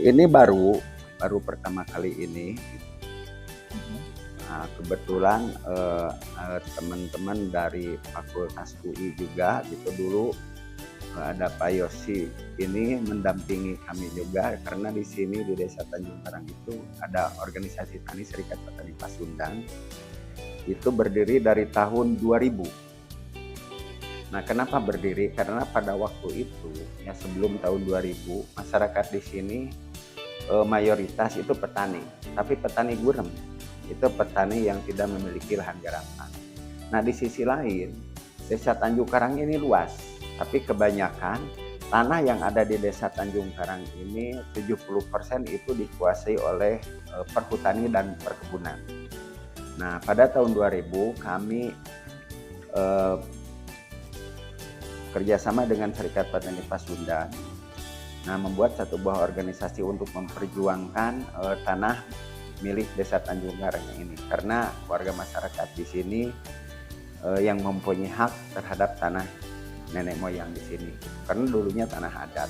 Ini baru pertama kali ini. Nah, kebetulan teman-teman dari Fakultas UI juga gitu dulu ada Pak Yosi ini mendampingi kami juga karena di sini di Desa Tanjung Karang itu ada organisasi tani Serikat Petani Pasundan itu berdiri dari tahun 2000. Nah, kenapa berdiri? Karena pada waktu itu ya sebelum tahun 2000 masyarakat di sini mayoritas itu petani, tapi petani gurem. Itu petani yang tidak memiliki lahan garapan. Nah, di sisi lain, Desa Tanjung Karang ini luas, tapi kebanyakan tanah yang ada di Desa Tanjung Karang ini 70% itu dikuasai oleh perhutani dan perkebunan. Nah, pada tahun 2000 kami kerjasama dengan Serikat Petani Pasundan, nah membuat satu buah organisasi untuk memperjuangkan tanah milik Desa Tanjung Karang ini, karena warga masyarakat di sini yang mempunyai hak terhadap tanah nenek moyang di sini, karena dulunya tanah adat.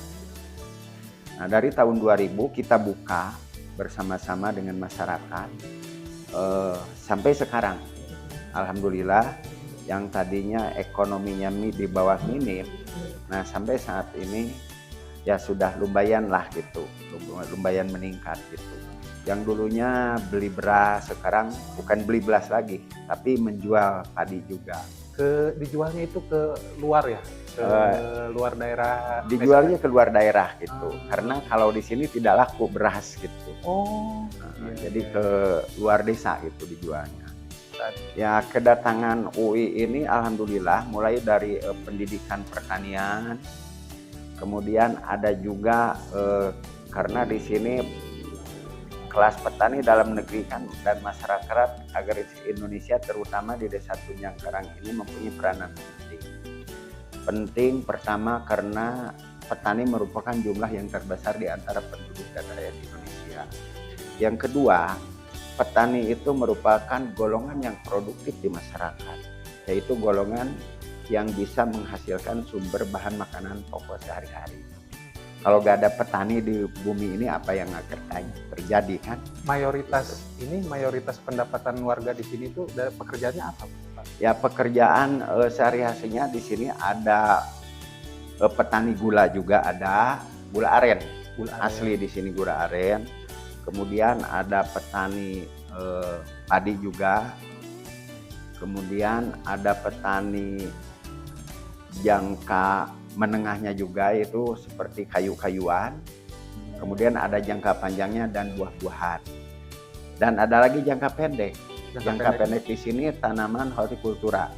Nah, dari tahun 2000 kita buka bersama-sama dengan masyarakat sampai sekarang. Alhamdulillah, yang tadinya ekonominya di bawah minim, nah sampai saat ini ya sudah lumayan lah gitu, lumayan meningkat gitu. Yang dulunya beli beras, sekarang bukan beli beras lagi, tapi menjual padi juga. Dijualnya itu ke luar ya? Ke luar daerah? Dijualnya ke luar daerah gitu, karena kalau di sini tidak laku beras gitu. Jadi ke luar desa gitu dijualnya. Ya, kedatangan UI ini alhamdulillah mulai dari pendidikan pertanian, kemudian ada juga karena di sini kelas petani dalam negeri kan dan masyarakat agraris Indonesia terutama di Desa Tanjung Karang ini mempunyai peranan penting. Pertama karena petani merupakan jumlah yang terbesar di antara penduduk dan rakyat Indonesia. Yang kedua, petani itu merupakan golongan yang produktif di masyarakat, yaitu golongan yang bisa menghasilkan sumber bahan makanan pokok sehari-hari. Kalau nggak ada petani di bumi ini, apa yang akan terjadi kan? Mayoritas pendapatan warga di sini tuh pekerjaannya apa, Pak? Ya, pekerjaan sehari-harinya di sini ada petani gula juga, ada gula aren. Asli di sini gula aren. Kemudian ada petani padi juga. Kemudian ada petani jangka menengahnya juga, itu seperti kayu-kayuan. Kemudian ada jangka panjangnya dan buah-buahan. Dan ada lagi jangka pendek. Jangka pendek di sini tanaman hortikultura.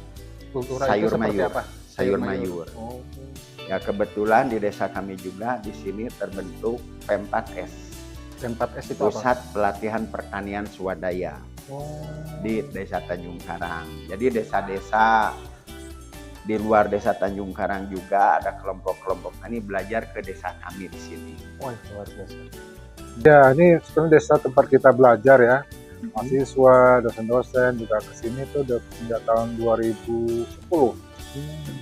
Sayur mayur. Sayur mayur. Oh. Ya, kebetulan di desa kami juga di sini terbentuk P4S. P4S itu Pusat apa? Pelatihan Pertanian Swadaya. Di Desa Tanjung Karang. Jadi desa-desa di luar Desa Tanjung Karang juga ada kelompok-kelompok tani belajar ke desa kami di sini. Wah, luar biasa. Ya, ini sebenarnya desa tempat kita belajar ya. Mahasiswa, dosen-dosen juga ke sini tuh udah sejak tahun 2010.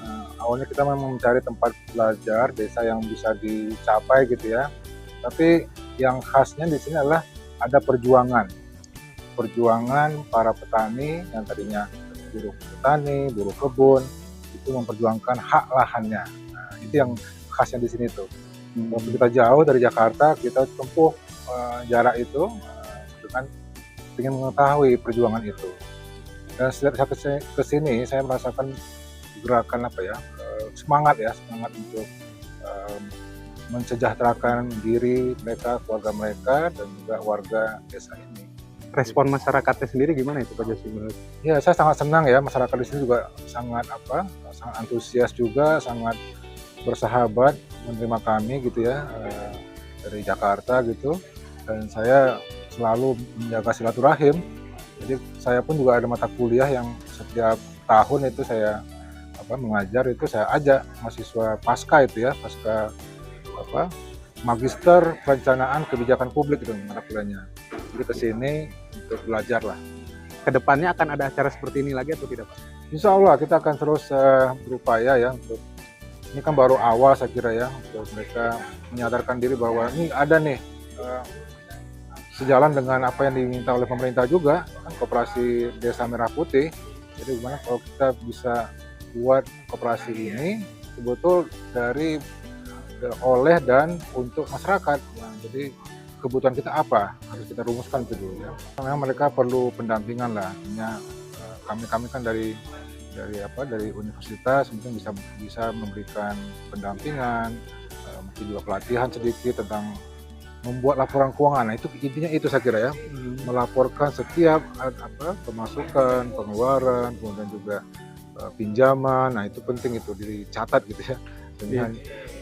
Nah, awalnya kita memang mencari tempat belajar desa yang bisa dicapai gitu ya. Tapi yang khasnya di sini adalah ada perjuangan para petani yang tadinya buruh petani, buruh kebun, itu memperjuangkan hak lahannya. Nah, itu yang khasnya di sini tuh. Waktu kita jauh dari Jakarta, kita tempuh jarak itu dengan ingin mengetahui perjuangan itu. Dan sejak saya ke sini, saya merasakan gerakan semangat untuk mensejahterakan diri mereka, keluarga mereka, dan juga warga desa ini. Respon masyarakatnya sendiri gimana itu, Pak Josi? Ya, saya sangat senang ya, masyarakat di sini juga sangat antusias juga, sangat bersahabat menerima kami gitu ya, dari Jakarta gitu. Dan saya selalu menjaga silaturahim. Jadi saya pun juga ada mata kuliah yang setiap tahun itu saya mengajar, itu saya ajak mahasiswa pasca Magister Perencanaan Kebijakan Publik itu mata kuliahnya. Jadi ke sini untuk belajar lah. Kedepannya akan ada acara seperti ini lagi atau tidak, Pak? Insya Allah kita akan terus berupaya ya untuk, ini kan baru awal saya kira ya, untuk mereka menyadarkan diri bahwa ini ada nih sejalan dengan apa yang diminta oleh pemerintah juga, kan Koperasi Desa Merah Putih. Jadi gimana kalau kita bisa buat koperasi ini betul dari oleh dan untuk masyarakat. Nah, jadi kebutuhan kita apa harus kita rumuskan itu dulu ya. Memang mereka perlu pendampingan lah. Kami kan dari universitas mungkin bisa memberikan pendampingan, mungkin juga pelatihan sedikit tentang membuat laporan keuangan. Nah, itu intinya itu saya kira ya, melaporkan setiap pemasukan, pengeluaran, kemudian juga pinjaman. Nah, itu penting itu dicatat gitu ya. Iya.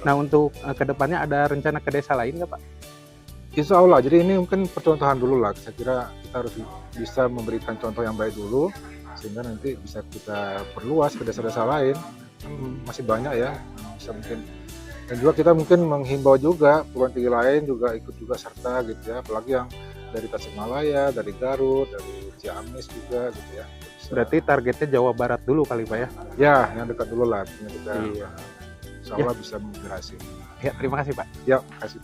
Nah, untuk kedepannya ada rencana ke desa lain nggak, Pak? Insya Allah. Jadi ini mungkin percontohan dulu lah. Saya kira kita harus bisa memberikan contoh yang baik dulu, sehingga nanti bisa kita perluas ke desa-desa lain. Masih banyak ya, bisa mungkin. Dan juga kita mungkin menghimbau juga perguruan tinggi lain juga ikut juga serta gitu ya, apalagi yang dari Tasikmalaya, dari Garut, dari Ciamis juga gitu ya. Berarti targetnya Jawa Barat dulu kali, Pak ya? Ya, yang dekat dulu lah. Kita Iya. insya Allah bisa berhasil. Ya, terima kasih, Pak. Ya, kasih.